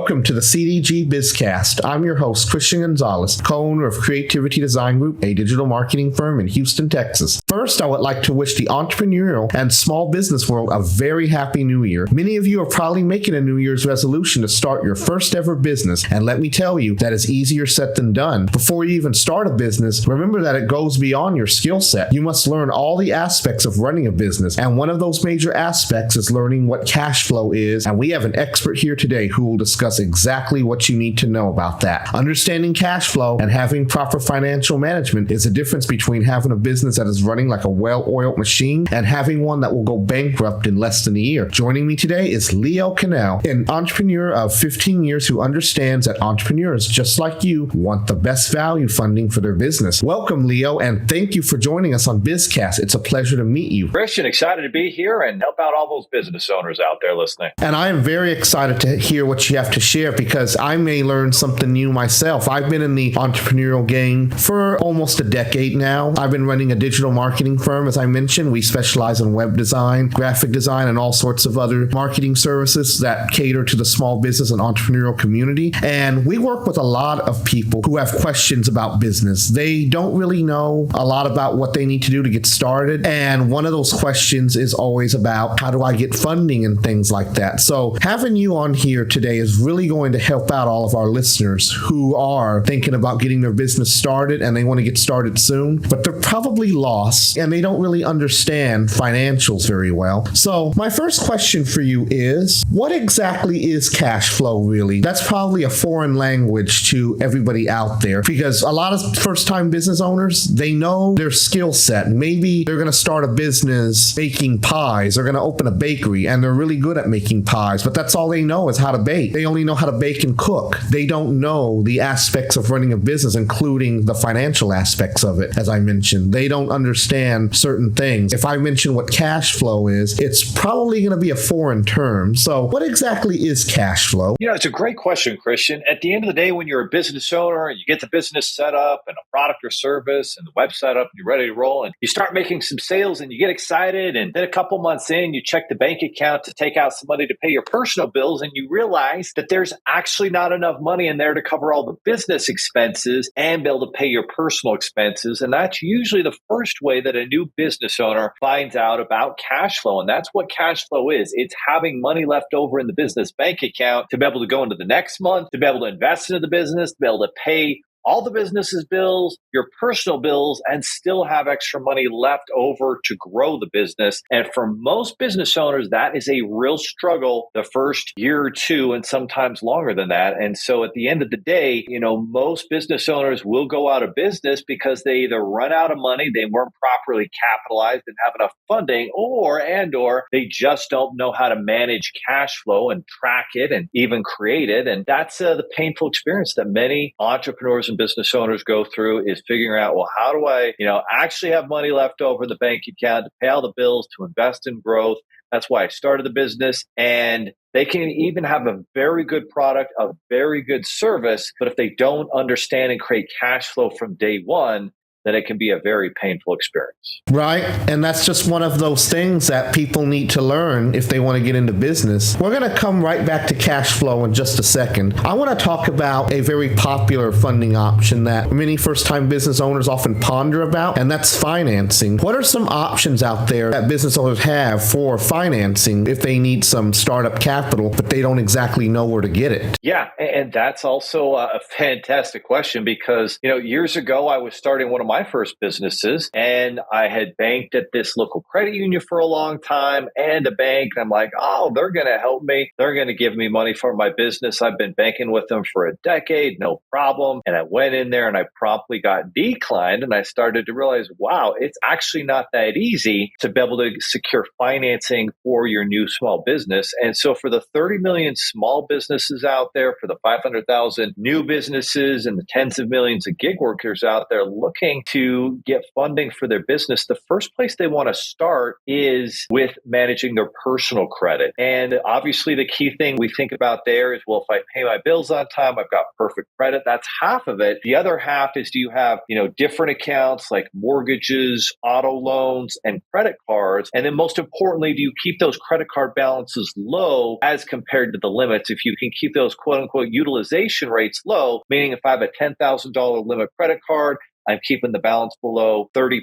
Welcome to the CDG BizCast. I'm your host, Christian Gonzalez, co-owner of Creativity Design Group, a digital marketing firm in Houston, Texas. First, I would like to wish the entrepreneurial and small business world a very happy new year. Many of you are probably making a New Year's resolution to start your first ever business, and let me tell you, that is easier said than done. Before you even start a business, remember that it goes beyond your skill set. You must learn all the aspects of running a business, and one of those major aspects is learning what cash flow is, and we have an expert here today who will discuss exactly what you need to know about that. Understanding cash flow and having proper financial management is the difference between having a business that is running like a well-oiled machine and having one that will go bankrupt in less than a year. Joining me today is Leo Kanell, an entrepreneur of 15 years who understands that entrepreneurs just like you want the best value funding for their business. Welcome, Leo, and thank you for joining us on BizCast. It's a pleasure to meet you. Christian, excited to be here and help out all those business owners out there listening. And I am very excited to hear what you have to share because I may learn something new myself. I've been in the entrepreneurial game for almost a decade now. I've been running a digital marketing firm, as I mentioned. We specialize in web design, graphic design, and all sorts of other marketing services that cater to the small business and entrepreneurial community. And we work with a lot of people who have questions about business. They don't really know a lot about what they need to do to get started. And one of those questions is always about how do I get funding and things like that. So having you on here today is really going to help out all of our listeners who are thinking about getting their business started and they want to get started soon, but they're probably lost and they don't really understand financials very well. So my first question for you is, what exactly is cash flow really? That's probably a foreign language to everybody out there because a lot of first-time business owners, they know their skill set. Maybe they're going to start a business baking pies. They're going to open a bakery and they're really good at making pies, but that's all they know is how to bake. They only know how to bake and cook. They don't know the aspects of running a business, including the financial aspects of it, as I mentioned. They don't understand certain things. If I mention what cash flow is, it's probably going to be a foreign term. So what exactly is cash flow? You know, it's a great question, Christian. At the end of the day, when you're a business owner and you get the business set up and a product or service and the website up and you're ready to roll and you start making some sales and you get excited and then a couple months in, you check the bank account to take out some money to pay your personal bills and you realize that there's actually not enough money in there to cover all the business expenses and be able to pay your personal expenses. And that's usually the first way that a new business owner finds out about cash flow. And that's what cash flow is. It's having money left over in the business bank account to be able to go into the next month, to be able to invest into the business, to be able to pay all the business's bills, your personal bills, and still have extra money left over to grow the business. And for most business owners, that is a real struggle the first year or two, and sometimes longer than that. And so at the end of the day, you know, most business owners will go out of business because they either run out of money, they weren't properly capitalized and have enough funding, or they just don't know how to manage cash flow and track it and even create it. And that's the painful experience that many entrepreneurs and business owners go through, is figuring out, well, how do I, actually have money left over in the bank account to pay all the bills, to invest in growth. That's why I started the business. And they can even have a very good product, a very good service, but if they don't understand and create cash flow from day one, then it can be a very painful experience. Right. And that's just one of those things that people need to learn if they want to get into business. We're going to come right back to cash flow in just a second. I want to talk about a very popular funding option that many first-time business owners often ponder about, and that's financing. What are some options out there that business owners have for financing if they need some startup capital, but they don't exactly know where to get it? Yeah. And that's also a fantastic question because, years ago, I was starting one of my first businesses and I had banked at this local credit union for a long time and a bank. And I'm like, oh, they're going to help me. They're going to give me money for my business. I've been banking with them for a decade, no problem. And I went in there and I promptly got declined. And I started to realize, wow, it's actually not that easy to be able to secure financing for your new small business. And so for the 30 million small businesses out there, for the 500,000 new businesses and the tens of millions of gig workers out there looking to get funding for their business, the first place they want to start is with managing their personal credit. And obviously the key thing we think about there is, well, if I pay my bills on time, I've got perfect credit. That's half of it. The other half is, do you have, different accounts like mortgages, auto loans, and credit cards? And then most importantly, do you keep those credit card balances low as compared to the limits? If you can keep those quote unquote utilization rates low, meaning if I have a $10,000 limit credit card, I'm keeping the balance below 30%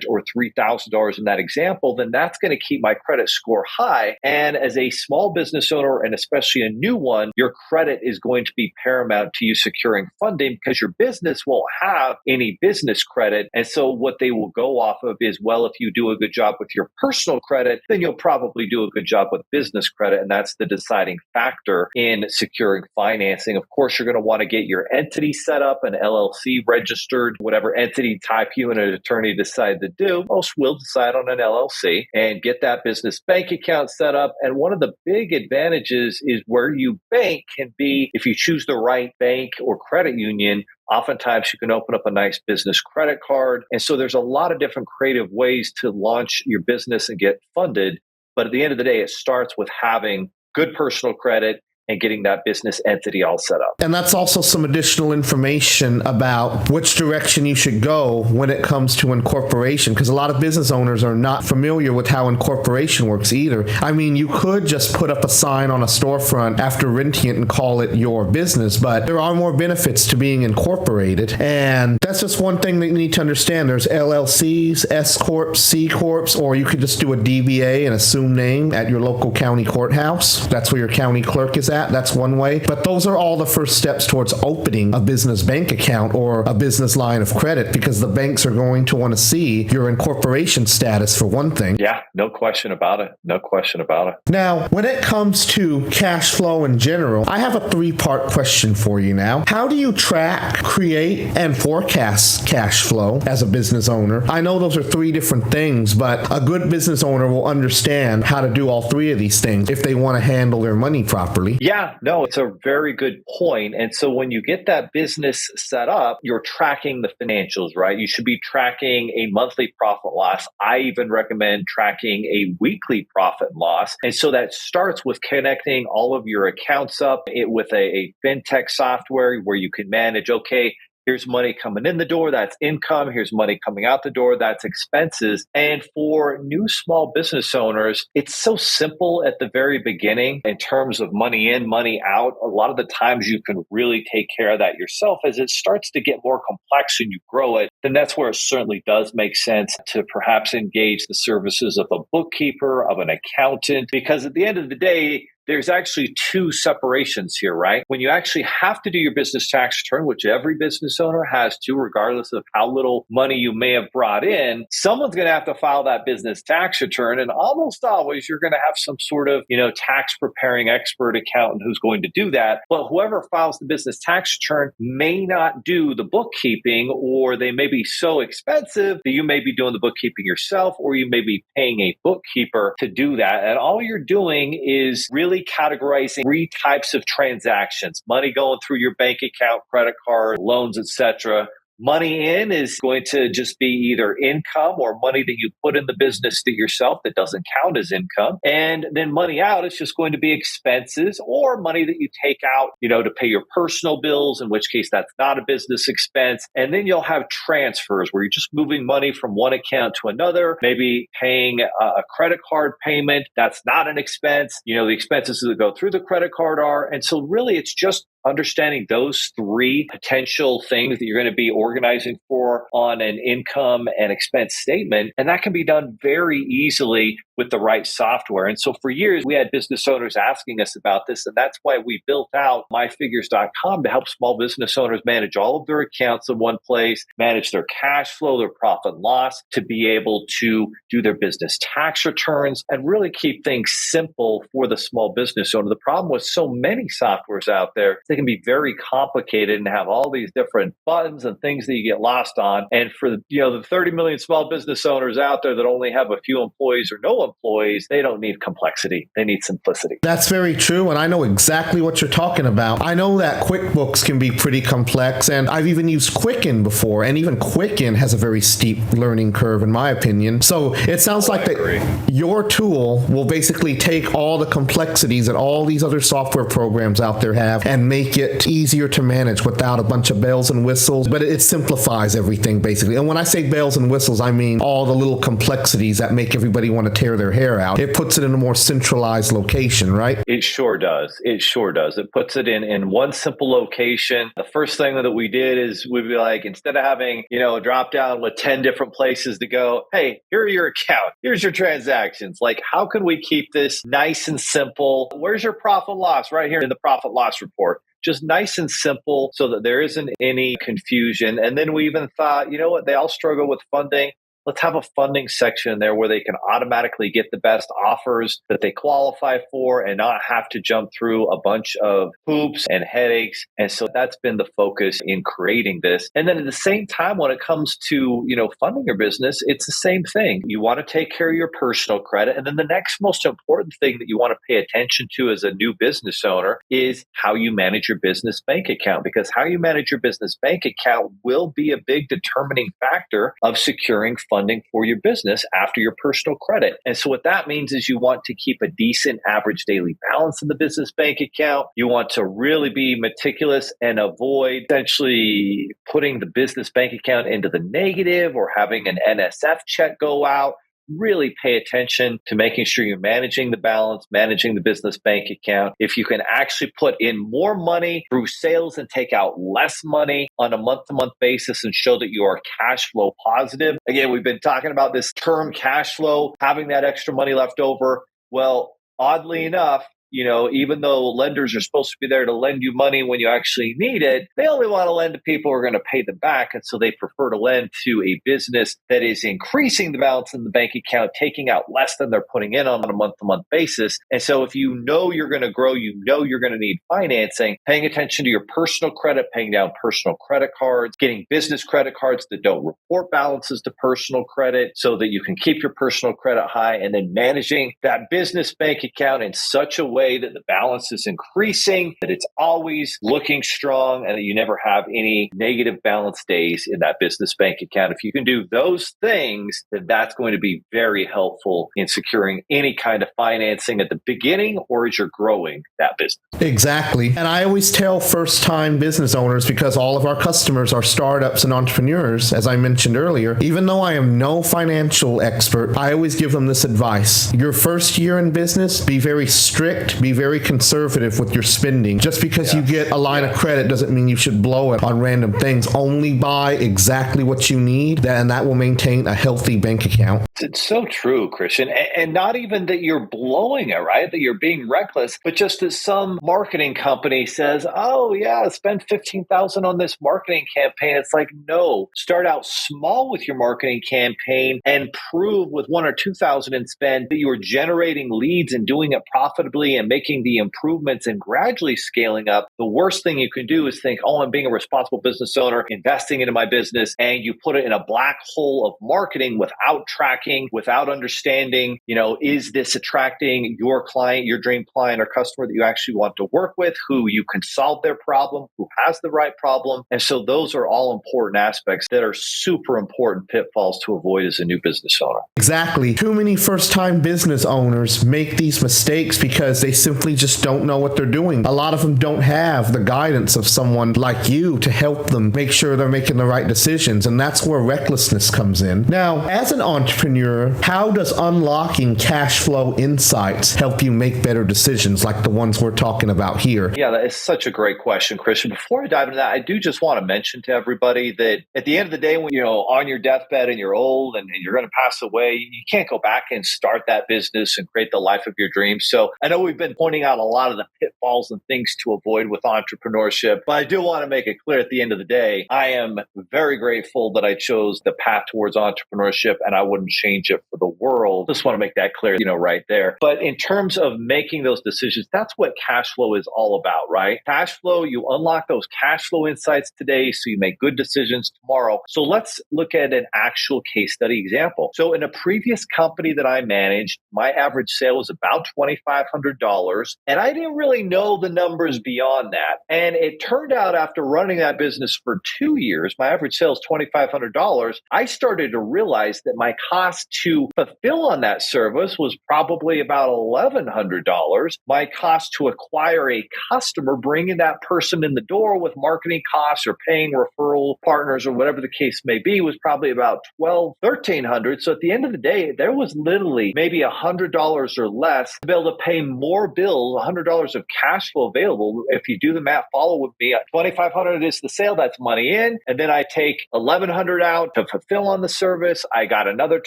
or $3,000 in that example, then that's going to keep my credit score high. And as a small business owner, and especially a new one, your credit is going to be paramount to you securing funding because your business won't have any business credit. And so what they will go off of is, well, if you do a good job with your personal credit, then you'll probably do a good job with business credit. And that's the deciding factor in securing financing. Of course, you're going to want to get your entity set up, an LLC registered, whatever entity type you and an attorney decide to do. Most will decide on an LLC and get that business bank account set up. And one of the big advantages is where you bank can be, if you choose the right bank or credit union, oftentimes you can open up a nice business credit card. And so there's a lot of different creative ways to launch your business and get funded. But at the end of the day, it starts with having good personal credit and getting that business entity all set up. And that's also some additional information about which direction you should go when it comes to incorporation, because a lot of business owners are not familiar with how incorporation works either. I mean, you could just put up a sign on a storefront after renting it and call it your business, but there are more benefits to being incorporated. And that's just one thing that you need to understand. There's LLCs, S Corps, C Corps, or you could just do a DBA and assume name at your local county courthouse. That's where your county clerk is at. That's one way. But those are all the first steps towards opening a business bank account or a business line of credit, because the banks are going to want to see your incorporation status for one thing. Yeah, no question about it. No question about it. Now, when it comes to cash flow in general, I have a 3-part question for you now. How do you track, create, and forecast cash flow as a business owner? I know those are 3 different things, but a good business owner will understand how to do all 3 of these things if they want to handle their money properly. Yeah, no, it's a very good point. And so when you get that business set up, you're tracking the financials, right? You should be tracking a monthly profit loss. I even recommend tracking a weekly profit and loss. And so that starts with connecting all of your accounts up with a fintech software where you can manage, okay, here's money coming in the door, that's income. Here's money coming out the door, that's expenses. And for new small business owners, it's so simple at the very beginning in terms of money in, money out. A lot of the times you can really take care of that yourself. As it starts to get more complex and you grow it, then that's where it certainly does make sense to perhaps engage the services of a bookkeeper, of an accountant, because at the end of the day, there's actually 2 separations here, right? When you actually have to do your business tax return, which every business owner has to, regardless of how little money you may have brought in, someone's going to have to file that business tax return. And almost always you're going to have some sort of, tax preparing expert accountant who's going to do that. But whoever files the business tax return may not do the bookkeeping, or they may be so expensive that you may be doing the bookkeeping yourself, or you may be paying a bookkeeper to do that. And all you're doing is really categorizing 3 types of transactions: money going through your bank account, credit card, loans, etc. Money in is going to just be either income or money that you put in the business to yourself that doesn't count as income. And then money out is just going to be expenses or money that you take out, to pay your personal bills, in which case that's not a business expense. And then you'll have transfers where you're just moving money from one account to another, maybe paying a credit card payment. That's not an expense. The expenses that go through the credit card are. And so really it's just understanding those 3 potential things that you're going to be organizing for on an income and expense statement. And that can be done very easily with the right software. And so for years, we had business owners asking us about this. And that's why we built out myfigures.com to help small business owners manage all of their accounts in one place, manage their cash flow, their profit and loss, to be able to do their business tax returns and really keep things simple for the small business owner. The problem with so many softwares out there, they can be very complicated and have all these different buttons and things that you get lost on. And for the 30 million small business owners out there that only have a few employees or no employees, they don't need complexity. They need simplicity. That's very true, and I know exactly what you're talking about. I know that QuickBooks can be pretty complex, and I've even used Quicken before, and even Quicken has a very steep learning curve, in my opinion. So it sounds like that your tool will basically take all the complexities that all these other software programs out there have and make it easier to manage without a bunch of bells and whistles, but it simplifies everything, basically. And when I say bells and whistles, I mean all the little complexities that make everybody want to tear their hair out. It puts it in a more centralized location, right? It sure does. It sure does. It puts it in one simple location. The first thing that we did is we'd be like, instead of having, a drop down with 10 different places to go, hey, here are your account. Here's your transactions. Like, how can we keep this nice and simple? Where's your profit loss? Right here in the profit loss report. Just nice and simple so that there isn't any confusion. And then we even thought, you know what? They all struggle with funding. Let's have a funding section there where they can automatically get the best offers that they qualify for and not have to jump through a bunch of hoops and headaches. And so that's been the focus in creating this. And then at the same time, when it comes to, funding your business, it's the same thing. You want to take care of your personal credit. And then the next most important thing that you want to pay attention to as a new business owner is how you manage your business bank account, because how you manage your business bank account will be a big determining factor of securing funding for your business after your personal credit. And so what that means is you want to keep a decent average daily balance in the business bank account. You want to really be meticulous and avoid essentially putting the business bank account into the negative or having an NSF check go out. Really pay attention to making sure you're managing the balance, managing the business bank account. If you can actually put in more money through sales and take out less money on a month-to-month basis and show that you are cash flow positive. Again, we've been talking about this term cash flow, having that extra money left over. Well, oddly enough, even though lenders are supposed to be there to lend you money when you actually need it, they only want to lend to people who are going to pay them back. And so they prefer to lend to a business that is increasing the balance in the bank account, taking out less than they're putting in on a month-to-month basis. And so if you know you're going to grow, you're going to need financing, paying attention to your personal credit, paying down personal credit cards, getting business credit cards that don't report balances to personal credit so that you can keep your personal credit high, and then managing that business bank account in such a way that the balance is increasing, that it's always looking strong, and that you never have any negative balance days in that business bank account. If you can do those things, then that's going to be very helpful in securing any kind of financing at the beginning or as you're growing that business. Exactly. And I always tell first-time business owners, because all of our customers are startups and entrepreneurs, as I mentioned earlier, even though I am no financial expert, I always give them this advice. Your first year in business, be very strict, be very conservative with your spending. Just because you get a line of credit doesn't mean you should blow it on random things. Only buy exactly what you need, and that will maintain a healthy bank account. It's so true, Christian. And not even that you're blowing it, right? That you're being reckless, but just that some marketing company says, oh yeah, spend $15,000 on this marketing campaign. It's like, no, start out small with your marketing campaign and prove with $1,000 or $2,000 in spend that you are generating leads and doing it profitably and making the improvements and gradually scaling up. The worst thing you can do is think, oh, I'm being a responsible business owner, investing into my business, and you put it in a black hole of marketing without tracking, without understanding, is this attracting your client, your dream client or customer that you actually want to work with, who you can solve their problem, who has the right problem. And so those are all important aspects that are super important pitfalls to avoid as a new business owner. Exactly. Too many first-time business owners make these mistakes because they simply just don't know what they're doing. A lot of them don't have the guidance of someone like you to help them make sure they're making the right decisions, and that's where recklessness comes in. Now, as an entrepreneur, how does unlocking cash flow insights help you make better decisions like the ones we're talking about here? Yeah, that is such a great question, Christian. Before I dive into that, I do just want to mention to everybody that at the end of the day, when you're on your deathbed and you're old and you're going to pass away, you can't go back and start that business and create the life of your dreams. So I know we've we've been pointing out a lot of the pitfalls and things to avoid with entrepreneurship, but I do want to make it clear at the end of the day, I am very grateful that I chose the path towards entrepreneurship and I wouldn't change it for the world. Just want to make that clear, right there. But in terms of making those decisions, that's what cash flow is all about, right? Cash flow, you unlock those cash flow insights today so you make good decisions tomorrow. So let's look at an actual case study example. So in a previous company that I managed, my average sale was about $2,500, and I didn't really know the numbers beyond that. And it turned out after running that business for 2 years, my average sale is $2,500. I started to realize that my cost to fulfill on that service was probably about $1,100. My cost to acquire a customer, bringing that person in the door with marketing costs or paying referral partners or whatever the case may be, was probably about $1,300. So at the end of the day, there was literally maybe $100 or less to be able to pay more bills, $100 of cash flow available. If you do the math, follow with me. $2,500 is the sale, that's money in, and then I take $1,100 out to fulfill on the service. I got another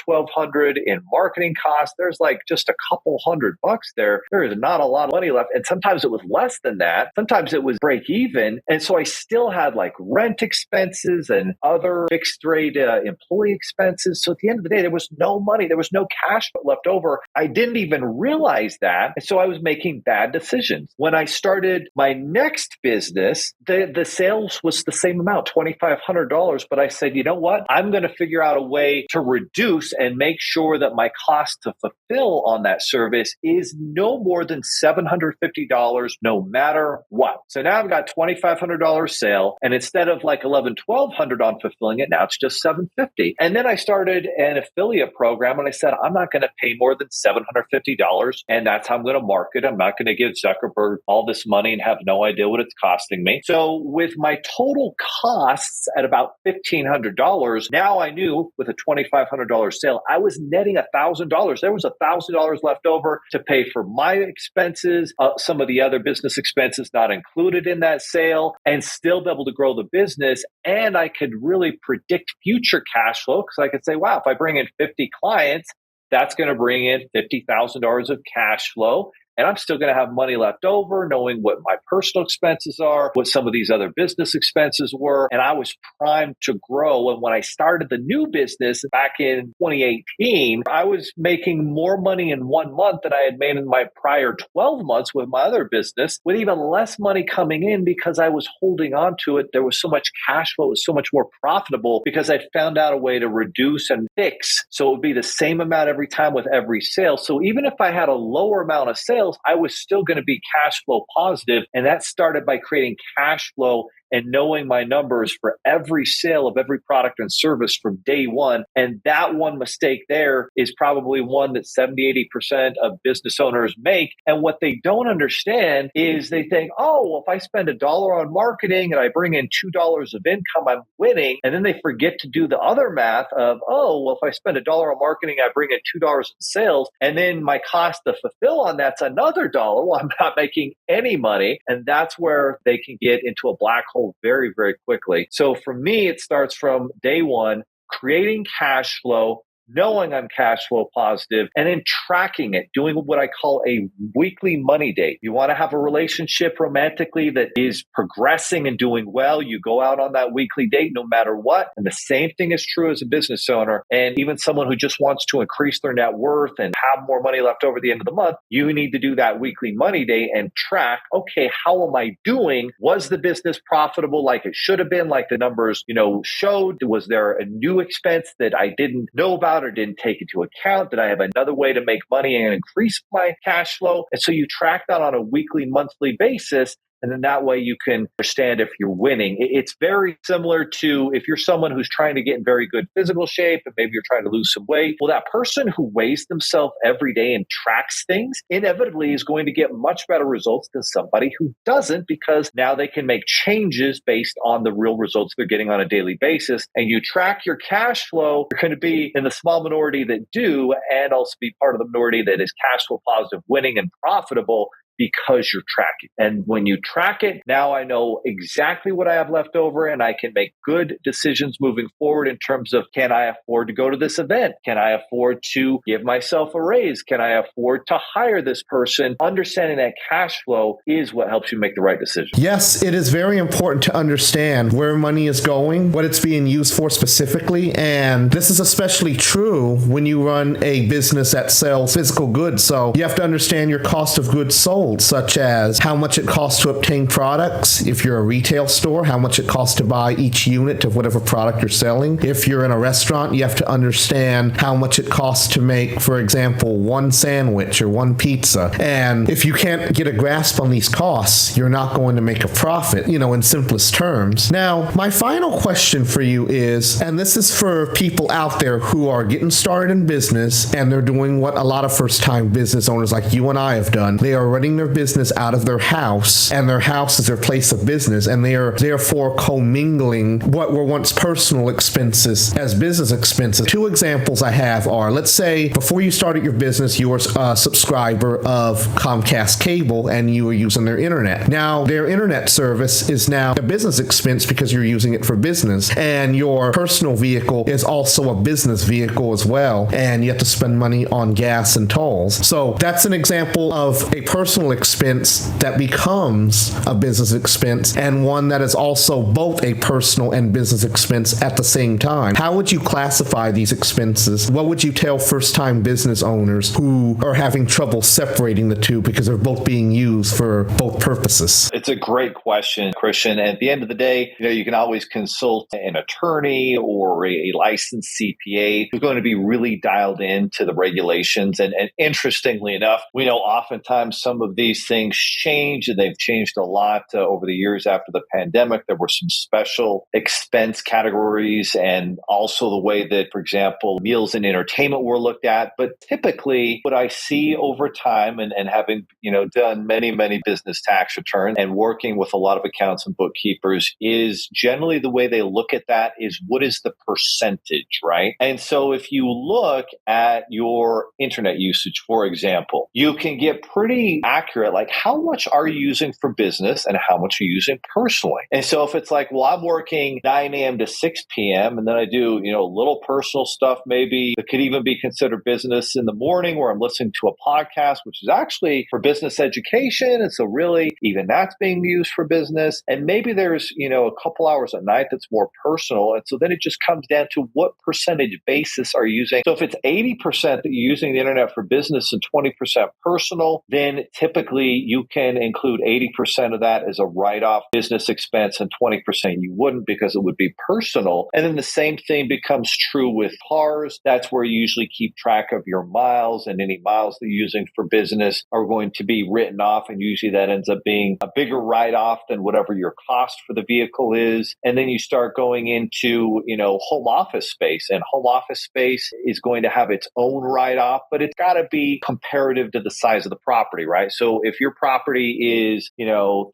$1,200 in marketing costs. There's like just a couple $100 there. There is not a lot of money left, and sometimes it was less than that. Sometimes it was break even, and so I still had like rent expenses and other fixed rate employee expenses. So at the end of the day, there was no money. There was no cash left over. I didn't even realize that. And so I was making bad decisions. When I started my next business, the sales was the same amount, $2,500. But I said, you know what? I'm going to figure out a way to reduce and make sure that my cost to fulfill on that service is no more than $750, no matter what. So now I've got $2,500 sale. And instead of like $1,100-1,200 on fulfilling it, now it's just $750. And then I started an affiliate program and I said, I'm not going to pay more than $750. And that's how I'm going to market. I'm not going to give Zuckerberg all this money and have no idea what it's costing me. So with my total costs at about $1,500, now I knew with a $2,500 sale, I was netting $1,000. There was $1,000 left over to pay for my expenses, some of the other business expenses not included in that sale, and still be able to grow the business. And I could really predict future cash flow because I could say, wow, if I bring in 50 clients, that's going to bring in $50,000 of cash flow. And I'm still going to have money left over, knowing what my personal expenses are, what some of these other business expenses were. And I was primed to grow. And when I started the new business back in 2018, I was making more money in 1 month than I had made in my prior 12 months with my other business, with even less money coming in because I was holding on to it. There was so much cash flow. It was so much more profitable because I found out a way to reduce and fix. So it would be the same amount every time with every sale. So even if I had a lower amount of sales, I was still going to be cash flow positive. And that started by creating cash flow and knowing my numbers for every sale of every product and service from day one. And that one mistake there is probably one that 70-80% of business owners make. And what they don't understand is they think, oh, well, if I spend $1 on marketing and I bring in $2 of income, I'm winning. And then they forget to do the other math of, oh, well, if I spend $1 on marketing, I bring in $2 in sales. And then my cost to fulfill on that's another $1. Well, I'm not making any money. And that's where they can get into a black hole very, very quickly. So for me, it starts from day one, creating cash flow, knowing I'm cash flow positive, and then tracking it, doing what I call a weekly money date. You want to have a relationship romantically that is progressing and doing well. You go out on that weekly date no matter what. And the same thing is true as a business owner. And even someone who just wants to increase their net worth and have more money left over at the end of the month, you need to do that weekly money date and track, okay, how am I doing? Was the business profitable like it should have been, like the numbers, showed? Was there a new expense that I didn't know about or didn't take into account? Did I have another way to make money and increase my cash flow? And so you track that on a weekly, monthly basis. And then that way you can understand if you're winning. It's very similar to if you're someone who's trying to get in very good physical shape and maybe you're trying to lose some weight. Well, that person who weighs themselves every day and tracks things inevitably is going to get much better results than somebody who doesn't, because now they can make changes based on the real results they're getting on a daily basis. And you track your cash flow, you're going to be in the small minority that do, and also be part of the minority that is cash flow positive, winning, and profitable, because you're tracking. And when you track it, now I know exactly what I have left over, and I can make good decisions moving forward in terms of, can I afford to go to this event? Can I afford to give myself a raise? Can I afford to hire this person? Understanding that cash flow is what helps you make the right decision. Yes, it is very important to understand where money is going, what it's being used for specifically. And this is especially true when you run a business that sells physical goods. So you have to understand your cost of goods sold, such as how much it costs to obtain products. If you're a retail store, how much it costs to buy each unit of whatever product you're selling. If you're in a restaurant, you have to understand how much it costs to make, for example, one sandwich or one pizza. And if you can't get a grasp on these costs, you're not going to make a profit, in simplest terms. Now, my final question for you is, and this is for people out there who are getting started in business and they're doing what a lot of first-time business owners like you and I have done. They are running their business out of their house, and their house is their place of business, and they are therefore commingling what were once personal expenses as business expenses. Two examples I have are, let's say before you started your business, you were a subscriber of Comcast cable and you were using their internet. Now, their internet service is now a business expense because you're using it for business, and your personal vehicle is also a business vehicle as well, and you have to spend money on gas and tolls. So that's an example of a personal expense that becomes a business expense, and one that is also both a personal and business expense at the same time. How would you classify these expenses? What would you tell first-time business owners who are having trouble separating the two because they're both being used for both purposes? It's a great question, Christian. At the end of the day, you can always consult an attorney or a licensed CPA who's going to be really dialed into the regulations. And interestingly enough, we know oftentimes some of these things change, and they've changed a lot over the years after the pandemic. There were some special expense categories, and also the way that, for example, meals and entertainment were looked at. But typically what I see over time, and having done many business tax returns and working with a lot of accountants and bookkeepers, is generally the way they look at that is, what is the percentage, right? And so if you look at your internet usage, for example, you can get pretty accurate, like how much are you using for business and how much are you using personally? And so if it's like, well, I'm working 9 a.m. to 6 p.m. and then I do, a little personal stuff, maybe that could even be considered business in the morning, where I'm listening to a podcast, which is actually for business education. And so really, even that's being used for business. And maybe there's, a couple hours at night that's more personal. And so then it just comes down to what percentage basis are you using. So if it's 80% that you're using the internet for business and 20% personal, then typically you can include 80% of that as a write-off business expense, and 20% you wouldn't, because it would be personal. And then the same thing becomes true with cars. That's where you usually keep track of your miles, and any miles that you're using for business are going to be written off. And usually that ends up being a bigger write-off than whatever your cost for the vehicle is. And then you start going into, home office space, and home office space is going to have its own write-off, but it's got to be comparative to the size of the property, right? So if your property is,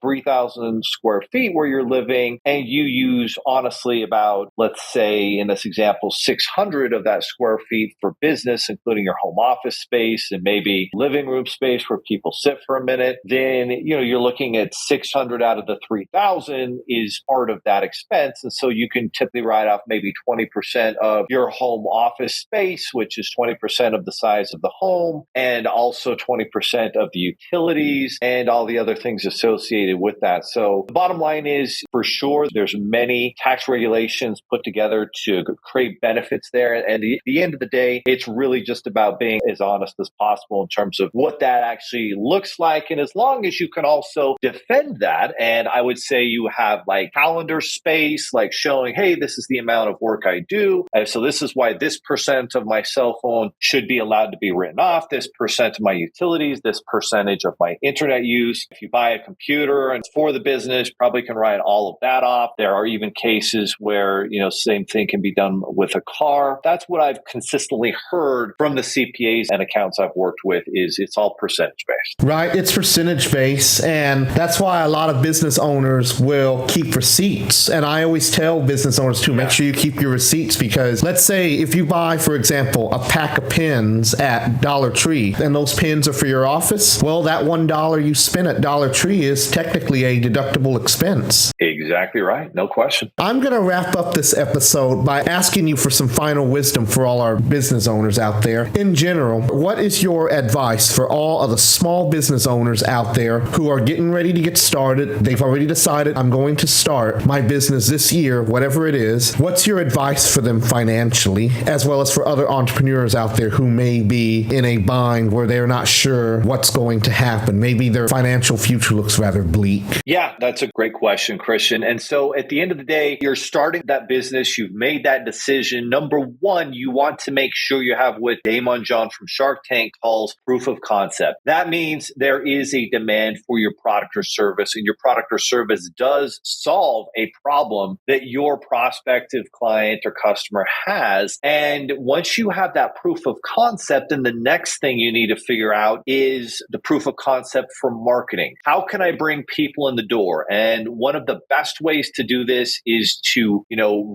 3,000 square feet where you're living, and you use honestly about, let's say in this example, 600 of that square feet for business, including your home office space and maybe living room space where people sit for a minute, then, you're looking at 600 out of the 3,000 is part of that expense. And so you can typically write off maybe 20% of your home office space, which is 20% of the size of the home, and also 20% of the utilities and all the other things associated with that. So the bottom line is, for sure, there's many tax regulations put together to create benefits there. And at the end of the day, it's really just about being as honest as possible in terms of what that actually looks like. And as long as you can also defend that, and I would say you have like calendar space, like showing, hey, this is the amount of work I do. And so this is why this percent of my cell phone should be allowed to be written off, this percent of my utilities, this percentage of my internet use. If you buy a computer and it's for the business, probably can write all of that off. There are even cases where, same thing can be done with a car. That's what I've consistently heard from the CPAs and accounts I've worked with, is it's all percentage based. Right. It's percentage based. And that's why a lot of business owners will keep receipts. And I always tell business owners to make sure you keep your receipts, because let's say if you buy, for example, a pack of pens at Dollar Tree and those pens are for your office, well, that that $1 you spent at Dollar Tree is technically a deductible expense. Exactly right. No question. I'm going to wrap up this episode by asking you for some final wisdom for all our business owners out there. In general, what is your advice for all of the small business owners out there who are getting ready to get started? They've already decided, I'm going to start my business this year, whatever it is. What's your advice for them financially, as well as for other entrepreneurs out there who may be in a bind where they're not sure what's going to happen? Maybe their financial future looks rather bleak. Yeah, that's a great question, Christian. And so at the end of the day, you're starting that business. You've made that decision. Number one, you want to make sure you have what Damon John from Shark Tank calls proof of concept. That means there is a demand for your product or service, and your product or service does solve a problem that your prospective client or customer has. And once you have that proof of concept, then the next thing you need to figure out is the proof of concept for marketing. How can I bring people in the door? And one of the best ways to do this is to,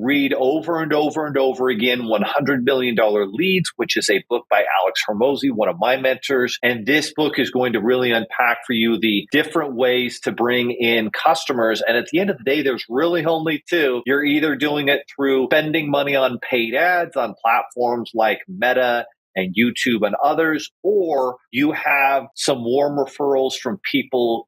read over and over and over again, $100 Million Leads, which is a book by Alex Hormozi, one of my mentors. And this book is going to really unpack for you the different ways to bring in customers. And at the end of the day, there's really only two. You're either doing it through spending money on paid ads on platforms like Meta and YouTube and others, or you have some warm referrals from people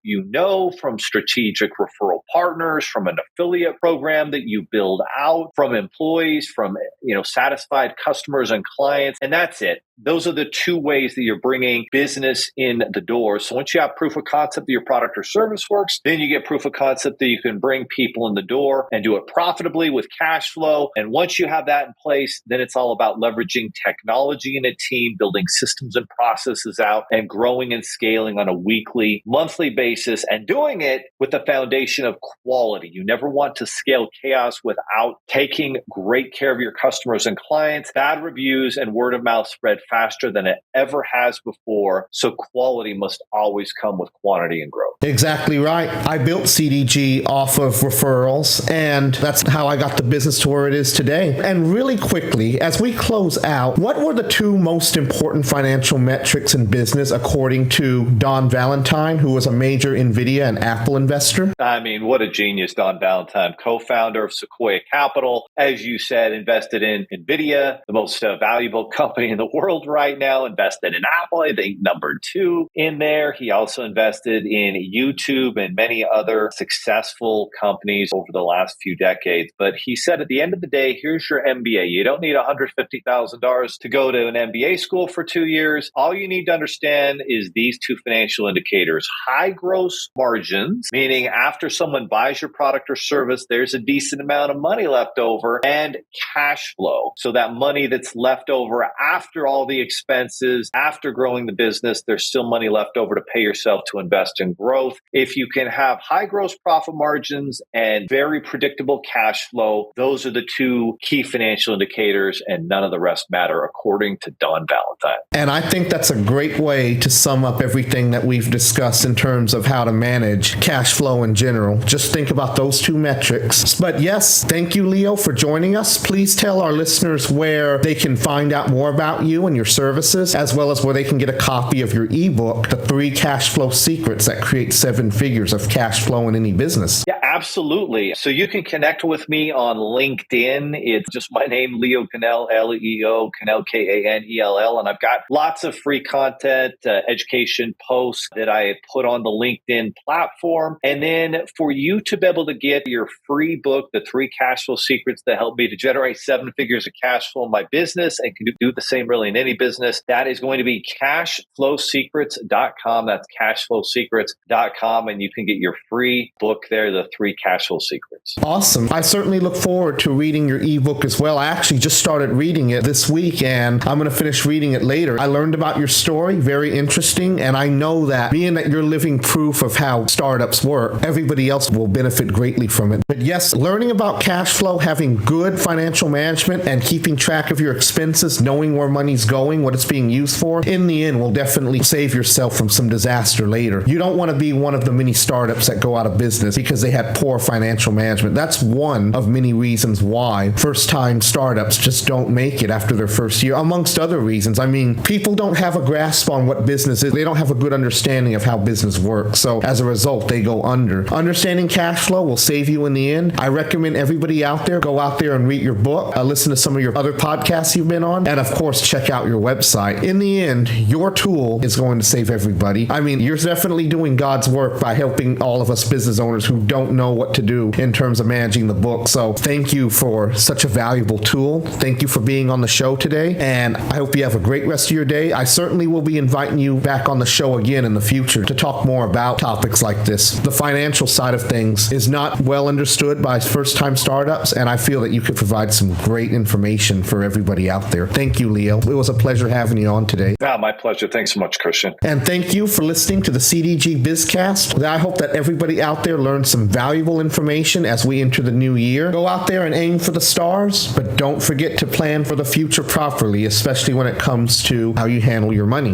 from strategic referral partners, from an affiliate program that you build out, from employees, from satisfied customers and clients, and that's it. Those are the two ways that you're bringing business in the door. So once you have proof of concept that your product or service works, then you get proof of concept that you can bring people in the door and do it profitably with cash flow. And once you have that in place, then it's all about leveraging technology in a team, building systems and processes out, and growing and scaling on a weekly, monthly basis, and doing it with the foundation of quality. You never want to scale chaos without taking great care of your customers and clients. Bad reviews and word of mouth spread faster than it ever has before. So quality must always come with quantity and growth. Exactly right. I built CDG off of referrals, and that's how I got the business to where it is today. And really quickly, as we close out, what were the two most important financial metrics in business according to Don Valentine, who was a major NVIDIA and Apple investor? I mean, what a genius, Don Valentine, co-founder of Sequoia Capital. As you said, invested in NVIDIA, the most valuable company in the world right now, invested in Apple, I think number 2 in there. He also invested in YouTube and many other successful companies over the last few decades. But he said at the end of the day, here's your MBA. You don't need $150,000 to go to an MBA school for 2 years. All you need to understand is these two financial indicators: high gross margins, meaning after someone buys your product or service, there's a decent amount of money left over, and cash flow. So that money that's left over after all the expenses, after growing the business, there's still money left over to pay yourself to invest in growth. If you can have high gross profit margins and very predictable cash flow, those are the two key financial indicators, and none of the rest matter, according to Don Valentine. And I think that's a great way to sum up everything that we've discussed in terms of how to manage cash flow in general. Just think about those two metrics. But yes, thank you, Leo, for joining us. Please tell our listeners where they can find out more about you and your services, as well as where they can get a copy of your ebook, The 3 Cash Flow Secrets That Create 7 Figures of Cash Flow in Any Business. Yeah, absolutely. So you can connect with me on LinkedIn. It's just my name, Leo Kanell, Leo, Kanell, Kanell. And I've got lots of free content, education posts that I put on the LinkedIn platform. And then for you to be able to get your free book, The 3 Cash Flow Secrets That Help Me to Generate 7 Figures of Cash Flow in my business, and can do the same really in any business, that is going to be cashflowsecrets.com. That's cashflowsecrets.com. And you can get your free book there, The 3 Cash Flow Secrets. Awesome. I certainly look forward to reading your ebook as well. I actually just started reading it this week, and I'm going to finish reading it later. I learned about your story, very interesting, and I know that being that you're living proof of how startups work, everybody else will benefit greatly from it. But yes, learning about cash flow, having good financial management, and keeping track of your expenses, knowing where money's going, what it's being used for, in the end will definitely save yourself from some disaster later. You don't want to be one of the many startups that go out of business because they had have poor financial management. That's one of many reasons why first-time startups just don't make it after their first year, amongst other reasons. I mean, people don't have a grasp on what business is. They don't have a good understanding of how business works. So as a result, they go under. Understanding cash flow will save you in the end. I recommend everybody out there go out there and read your book, listen to some of your other podcasts you've been on, and of course, check out your website. In the end, your tool is going to save everybody. I mean, you're definitely doing God's work by helping all of us business owners who don't know what to do in terms of managing the book. So thank you for such a valuable tool. Thank you for being on the show today, and I hope you have a great rest of your day. I certainly will be inviting you back on the show again in the future to talk more about topics like this. The financial side of things is not well understood by first-time startups, and I feel that you could provide some great information for everybody out there. Thank you, Leo. It was a pleasure having you on today. Yeah, my pleasure. Thanks so much, Christian. And thank you for listening to the CDG BizCast. I hope that everybody out there learned some valuable information as we enter the new year. Go out there and aim for the stars, but don't forget to plan for the future properly, especially when it comes to how you handle your money.